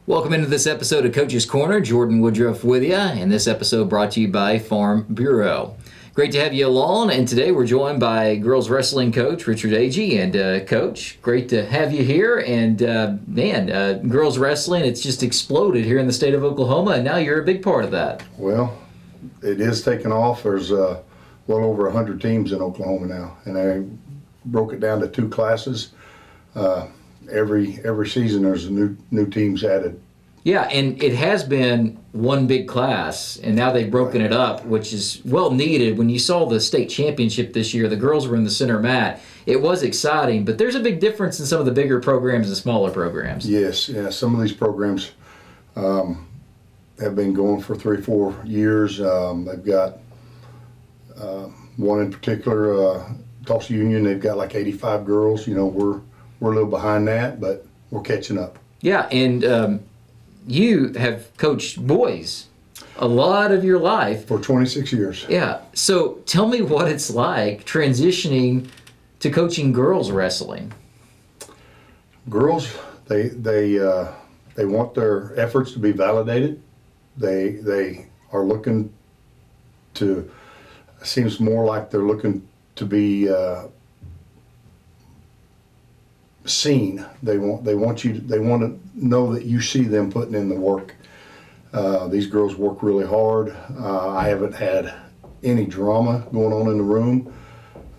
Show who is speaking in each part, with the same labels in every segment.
Speaker 1: Welcome into this episode of Coach's Corner. Jordan Woodruff with you, and this episode brought to you by Farm Bureau. Great to have you along, and today we're joined by girls wrestling coach Richard Agee. And Coach, great to have you here. And girls wrestling, it's just exploded here in the state of Oklahoma, and now you're a big part of that.
Speaker 2: Well, it is taking off. There's well over 100 teams in Oklahoma now, and I broke it down to two classes. Every season there's new teams added.
Speaker 1: Yeah, and it has been one big class, and now they've broken it up, which is well needed. When you saw the state championship this year, the girls were in the center mat. It was exciting, but there's a big difference in some of the bigger programs and smaller programs.
Speaker 2: Yes, yeah. Some of these programs have been going for 3-4 years. They've got one in particular, Tulsa Union. They've got like 85 girls. You know, we're a little behind that, but we're catching up.
Speaker 1: Yeah, and you have coached boys a lot of your life.
Speaker 2: For 26 years.
Speaker 1: Yeah. So tell me what it's like transitioning to coaching girls wrestling.
Speaker 2: Girls, they want their efforts to be validated. They are looking to, seems more like they're looking to be seen. They want to know that you see them putting in the work. These girls work really hard. I haven't had any drama going on in the room,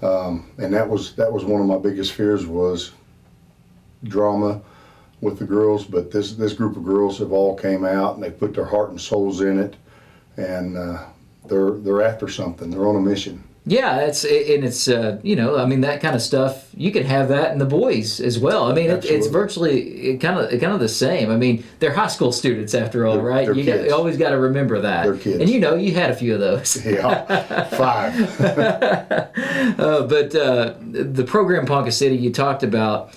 Speaker 2: and that was one of my biggest fears, was drama with the girls. But this group of girls have all came out and they put their heart and souls in it, and they're after something. They're on a mission. Yeah,
Speaker 1: it's that kind of stuff. You can have that in the boys as well. I mean, it's virtually kind of the same. I mean, they're high school students after all, right? You always got to remember that.
Speaker 2: They're kids.
Speaker 1: And you had a few of those.
Speaker 2: Yeah, 5.
Speaker 1: But the program Ponca City you talked about,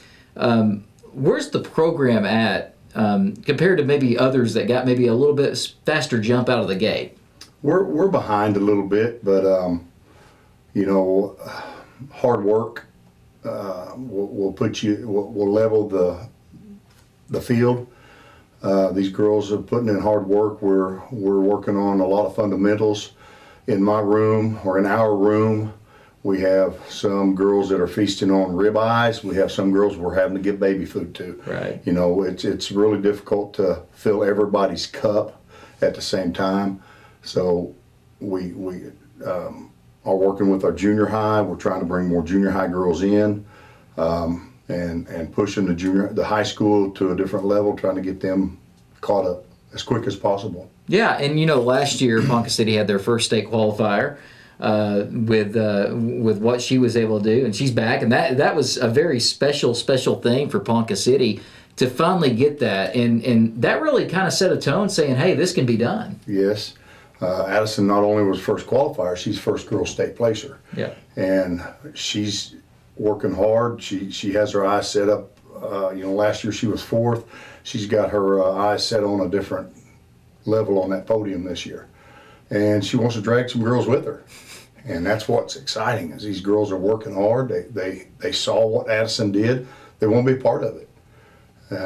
Speaker 1: where's the program at compared to maybe others that got maybe a little bit faster jump out of the gate?
Speaker 2: We're behind a little bit, but. Hard work will put you, will level the field. These girls are putting in hard work. We're working on a lot of fundamentals in my room, or in our room. We have some girls that are feasting on ribeyes. We have some girls we're having to give baby food to.
Speaker 1: Right.
Speaker 2: You know, it's really difficult to fill everybody's cup at the same time. So we are working with our junior high. We're trying to bring more junior high girls in, and pushing the high school to a different level, trying to get them caught up as quick as possible.
Speaker 1: Yeah, and last year Ponca City had their first state qualifier with what she was able to do, and she's back, and that was a very special thing for Ponca City to finally get that, and that really kind of set a tone, saying, hey, this can be done.
Speaker 2: Yes. Addison not only was first qualifier, she's first girl state placer.
Speaker 1: Yeah.
Speaker 2: And she's working hard. She has her eyes set up. Last year she was 4th. She's got her eyes set on a different level on that podium this year. And she wants to drag some girls with her. And that's what's exciting, is these girls are working hard. They saw what Addison did. They want to be part of it.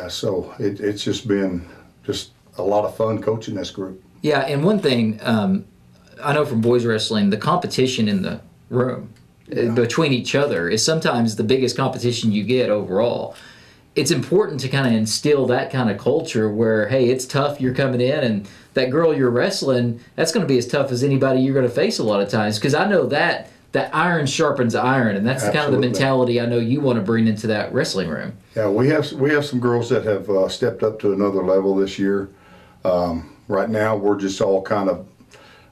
Speaker 2: So it's just been just a lot of fun coaching this group.
Speaker 1: Yeah, and one thing I know from boys wrestling, the competition in the room between each other is sometimes the biggest competition you get overall. It's important to kind of instill that kind of culture where, hey, it's tough, you're coming in, and that girl you're wrestling, that's going to be as tough as anybody you're going to face a lot of times, because I know that iron sharpens iron, and that's the kind of the mentality I know you want to bring into that wrestling room.
Speaker 2: Yeah, we have some girls that have stepped up to another level this year. Right now, we're just all kind of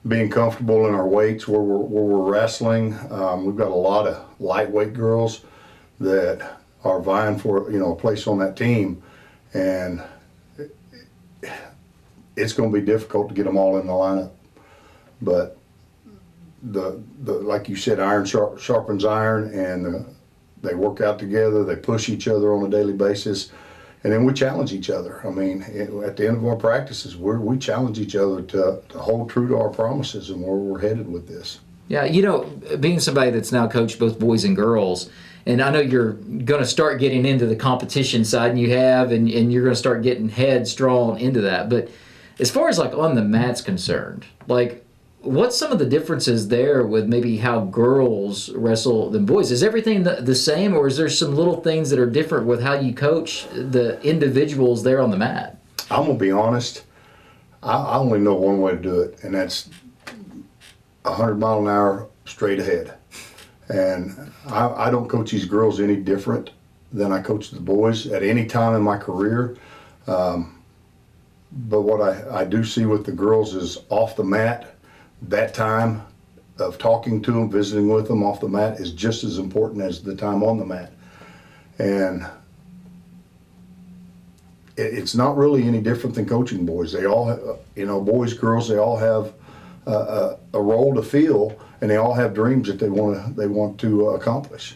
Speaker 2: being comfortable in our weights where we're wrestling. We've got a lot of lightweight girls that are vying for a place on that team, and it's going to be difficult to get them all in the lineup. But the like you said, iron sharpens iron, and they work out together. They push each other on a daily basis. And then we challenge each other. I mean, at the end of our practices, we challenge each other to hold true to our promises and where we're headed with this.
Speaker 1: Yeah, being somebody that's now coached both boys and girls, and I know you're going to start getting into the competition side, and you have, and you're going to start getting headstrong into that. But as far as like on the mat's concerned, like what's some of the differences there with maybe how girls wrestle than boys? Is everything the same, or is there some little things that are different with how you coach the individuals there on the mat?
Speaker 2: I'm gonna be honest. I only know one way to do it, and that's 100 mile an hour straight ahead. And I don't coach these girls any different than I coach the boys at any time in my career. But what I do see with the girls is off the mat, that time of talking to them, visiting with them off the mat is just as important as the time on the mat. And it's not really any different than coaching boys. They all, boys, girls, they all have a role to fill, and they all have dreams that they want to accomplish.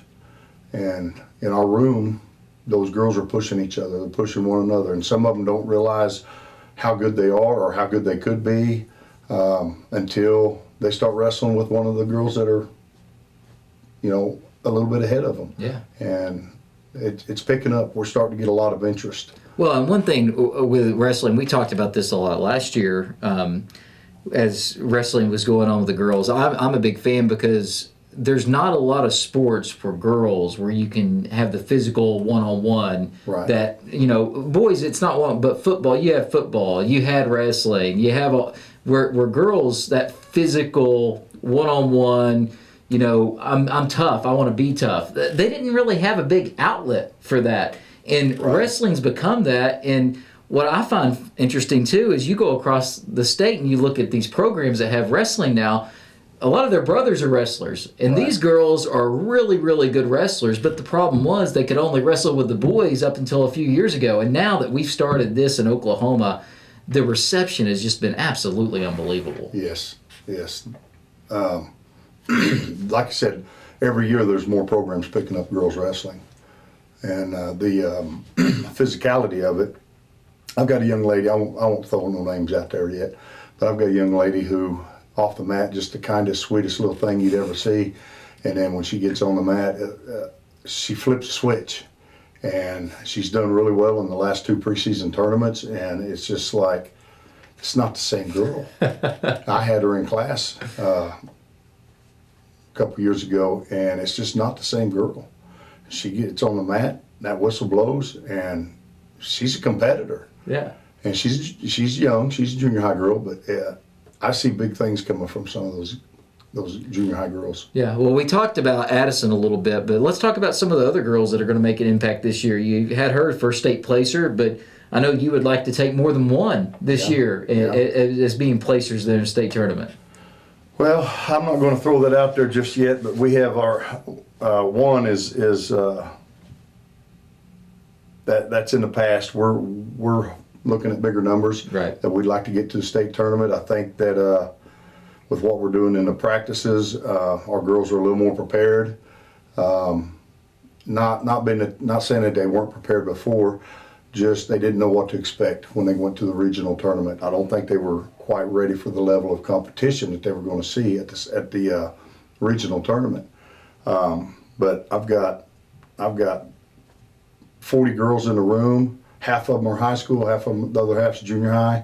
Speaker 2: And in our room, those girls are pushing each other, they're pushing one another, and some of them don't realize how good they are or how good they could be until they start wrestling with one of the girls that are, a little bit ahead of them.
Speaker 1: Yeah.
Speaker 2: And it's picking up. We're starting to get a lot of interest.
Speaker 1: Well, and one thing with wrestling, we talked about this a lot last year as wrestling was going on with the girls. I'm a big fan because there's not a lot of sports for girls where you can have the physical one-on-one.
Speaker 2: Right.
Speaker 1: That, boys, it's not one, but football, you have football, you had wrestling, you have where girls, that physical one-on-one, I'm tough, I want to be tough. They didn't really have a big outlet for that. And
Speaker 2: Right.
Speaker 1: wrestling's become that. And what I find interesting too is you go across the state and you look at these programs that have wrestling now. A lot of their brothers are wrestlers, and
Speaker 2: Right.
Speaker 1: these girls are really, really good wrestlers. But the problem was they could only wrestle with the boys up until a few years ago. And now that we've started this in Oklahoma, the reception has just been absolutely unbelievable.
Speaker 2: Yes. Like I said, every year there's more programs picking up girls wrestling. And the physicality of it, I've got a young lady, I won't throw no names out there yet, but I've got a young lady who, off the mat, just the kindest, sweetest little thing you'd ever see. And then when she gets on the mat, she flips a switch. And she's done really well in the last 2 preseason tournaments, and it's just like, it's not the same girl. I had her in class a couple years ago, and it's just not the same girl. She gets on the mat, that whistle blows, and she's a competitor.
Speaker 1: Yeah.
Speaker 2: And she's young, she's a junior high girl, but I see big things coming from some of those junior high girls.
Speaker 1: Yeah, well, we talked about Addison a little bit, but let's talk about some of the other girls that are going to make an impact this year. You had her first state placer, but I know you would like to take more than one this year as being placers there in the state tournament.
Speaker 2: Well, I'm not going to throw that out there just yet, but we have our one is that's in the past. We're looking at bigger numbers.
Speaker 1: Right.
Speaker 2: That we'd like to get to the state tournament. I think that with what we're doing in the practices, our girls are a little more prepared. Not saying that they weren't prepared before, just they didn't know what to expect when they went to the regional tournament. I don't think they were quite ready for the level of competition that they were going to see at the regional tournament. But I've got 40 girls in the room. Half of them are high school, half of them, the other half's junior high.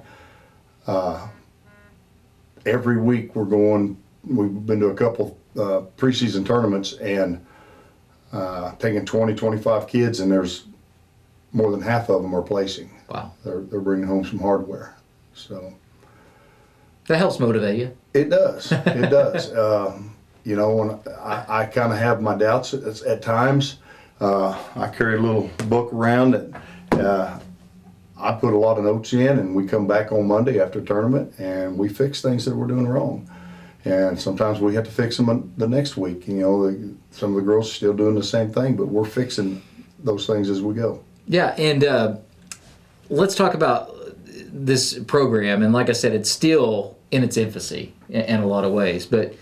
Speaker 2: Every week we've been to a couple preseason tournaments and taking 20, 25 kids, and there's more than half of them are placing.
Speaker 1: Wow.
Speaker 2: They're bringing home some hardware. So
Speaker 1: That helps motivate you.
Speaker 2: it does. It does. When I kind of have my doubts at times. I carry a little book around that I put a lot of notes in, and we come back on Monday after tournament and we fix things that we're doing wrong. And sometimes we have to fix them the next week. Some of the girls are still doing the same thing, but we're fixing those things as we go.
Speaker 1: Yeah, and let's talk about this program. And like I said, it's still in its infancy in a lot of ways. But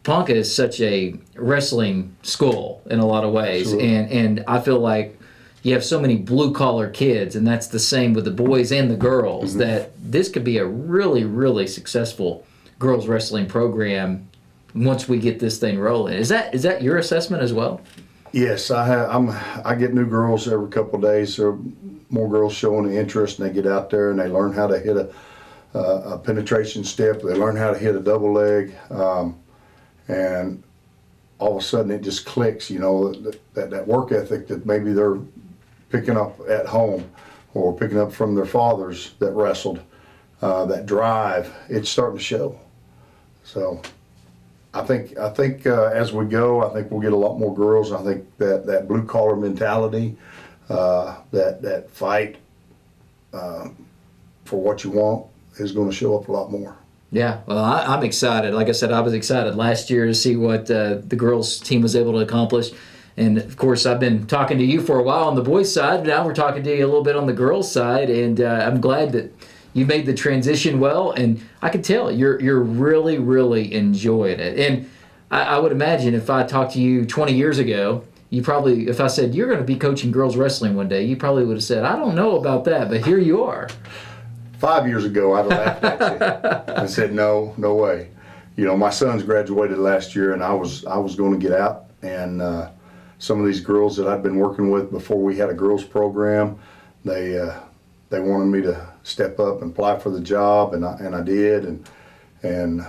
Speaker 1: Ponca is such a wrestling school in a lot of ways.
Speaker 2: Absolutely.
Speaker 1: And I feel like you have so many blue-collar kids, and that's the same with the boys and the girls, that this could be a really, really successful girls wrestling program once we get this thing rolling. Is that your assessment as well?
Speaker 2: Yes, I get new girls every couple of days. There are more girls showing the interest, and they get out there and they learn how to hit a penetration step. They learn how to hit a double leg, and all of a sudden it just clicks. You know, that work ethic that maybe they're picking up at home or picking up from their fathers that wrestled. That drive, it's starting to show. So I think as we go, I think we'll get a lot more girls. I think that blue collar mentality, that fight for what you want is going to show up a lot more.
Speaker 1: Yeah, well, I'm excited. Like I said, I was excited last year to see what the girls' team was able to accomplish. And, of course, I've been talking to you for a while on the boys' side. Now we're talking to you a little bit on the girls' side. And I'm glad that you made the transition well. And I can tell you're really, really enjoying it. And I would imagine if I talked to you 20 years ago, you probably, if I said you're going to be coaching girls wrestling one day, you probably would have said, I don't know about that, but here you are.
Speaker 2: 5 years ago, I'd have laughed at you. I said, no way. You know, my sons graduated last year, and I was going to get out. And some of these girls that I'd been working with before we had a girls program, they wanted me to step up and apply for the job, and I did. And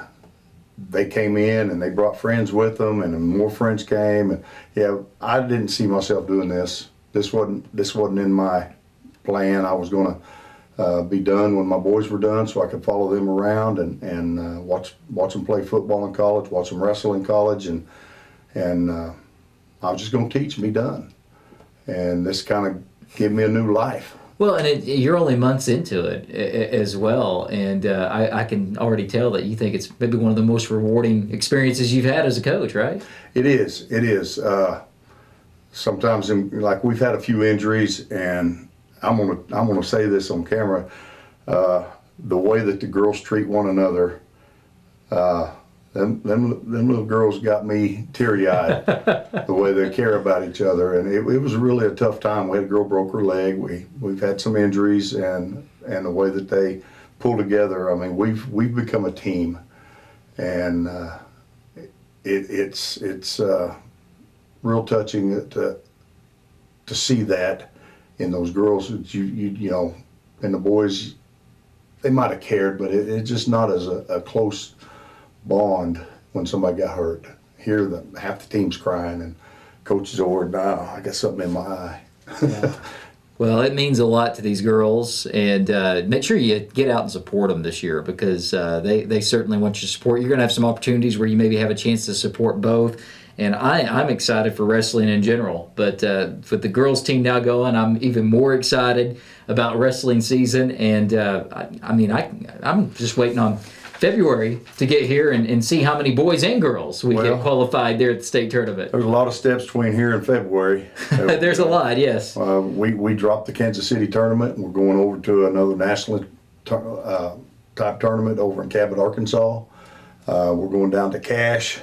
Speaker 2: they came in, and they brought friends with them, and more friends came. And yeah, I didn't see myself doing this. This wasn't in my plan. I was going to be done when my boys were done, so I could follow them around and watch them play football in college, watch them wrestle in college, and I was just going to teach and be done. And this kind of gave me a new life.
Speaker 1: Well, and you're only months into it as well, and I can already tell that you think it's maybe one of the most rewarding experiences you've had as a coach, right?
Speaker 2: It is. Sometimes, like we've had a few injuries, and I'm gonna say this on camera. The way that the girls treat one another, them little girls got me teary-eyed. The way they care about each other, and it was really a tough time. We had a girl broke her leg. We've had some injuries, and the way that they pull together. I mean, we've become a team, and it's real touching to see that in those girls. You know, and the boys, they might have cared, but it's just not as a close bond when somebody got hurt. Here, half the team's crying, and Coach Zord, I got something in my eye.
Speaker 1: Yeah. Well, it means a lot to these girls, and make sure you get out and support them this year, because they certainly want your support. You're going to have some opportunities where you maybe have a chance to support both, and I'm excited for wrestling in general. But with the girls' team now going, I'm even more excited about wrestling season, and I'm just waiting on February to get here and see how many boys and girls we get qualified there at the state tournament.
Speaker 2: There's a lot of steps between here and February.
Speaker 1: There's a lot, yes.
Speaker 2: We dropped the Kansas City tournament, and we're going over to another national type tournament over in Cabot, Arkansas. We're going down to Cache.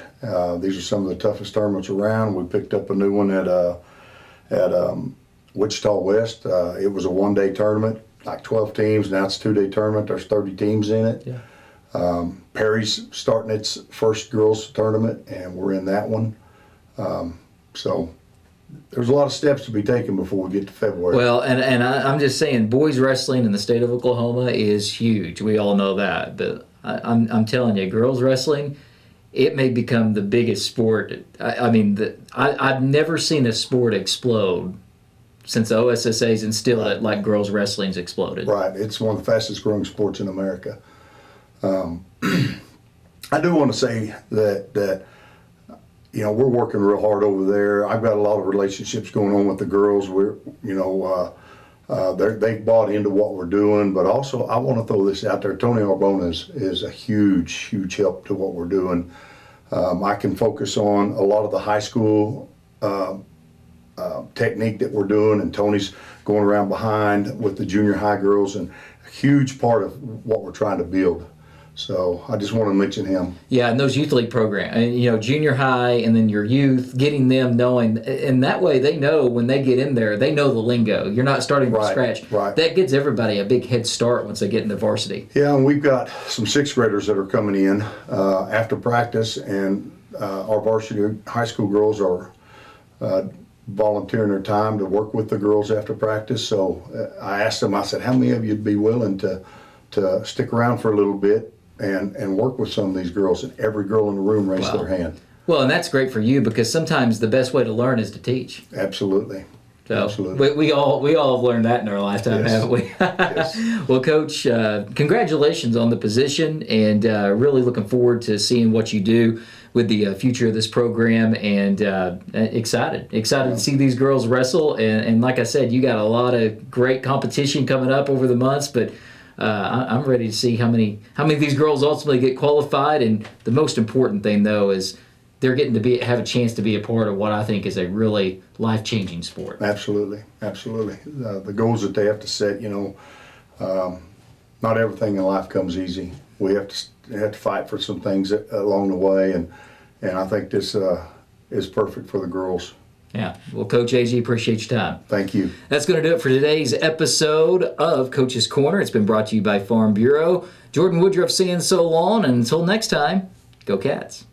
Speaker 2: These are some of the toughest tournaments around. We picked up a new one at Wichita West. It was a one-day tournament, like 12 teams. Now it's a two-day tournament. There's 30 teams in it. Yeah. Perry's starting its first girls tournament, and we're in that one. So there's a lot of steps to be taken before we get to February.
Speaker 1: Well, and I'm just saying, boys wrestling in the state of Oklahoma is huge. We all know that, but I'm telling you, girls wrestling, it may become the biggest sport. I've never seen a sport explode since the OSSA's instilled it like girls wrestling's exploded.
Speaker 2: Right, it's one of the fastest growing sports in America. I do want to say that you know, we're working real hard over there. I've got a lot of relationships going on with the girls. They've bought into what we're doing, but also I want to throw this out there. Tony Arbona is a huge help to what we're doing. I can focus on a lot of the high school technique that we're doing, and Tony's going around behind with the junior high girls, and a huge part of what we're trying to build. So I just want to mention him. Yeah,
Speaker 1: and those youth league programs, you know, junior high and then your youth, getting them knowing, and that way they know when they get in there, they know the lingo. You're not starting from scratch.
Speaker 2: Right.
Speaker 1: That gives everybody a big head start once they get into varsity.
Speaker 2: Yeah, and we've got some sixth graders that are coming in after practice, and our varsity high school girls are volunteering their time to work with the girls after practice. So I asked them, I said, how many of you'd be willing to stick around for a little bit and work with some of these girls? And every girl in the room raised
Speaker 1: Wow.
Speaker 2: their hand.
Speaker 1: Well, and that's great for you because sometimes the best way to learn is to teach.
Speaker 2: Absolutely.
Speaker 1: So
Speaker 2: Absolutely.
Speaker 1: we all have learned that in our lifetime,
Speaker 2: Yes.
Speaker 1: haven't we?
Speaker 2: Yes.
Speaker 1: Well, Coach, congratulations on the position, and really looking forward to seeing what you do with the future of this program, and excited to see these girls wrestle. And like I said, you got a lot of great competition coming up over the months, but I'm ready to see how many of these girls ultimately get qualified. And the most important thing, though, is they're getting to have a chance to be a part of what I think is a really life-changing sport.
Speaker 2: Absolutely. Absolutely. The goals that they have to set, not everything in life comes easy. We have to fight for some things along the way, and I think this is perfect for the girls.
Speaker 1: Yeah. Well, Coach Agee, appreciate your time.
Speaker 2: Thank you.
Speaker 1: That's going to do it for today's episode of Coach's Corner. It's been brought to you by Farm Bureau. Jordan Woodruff saying so long, and until next time, go Cats.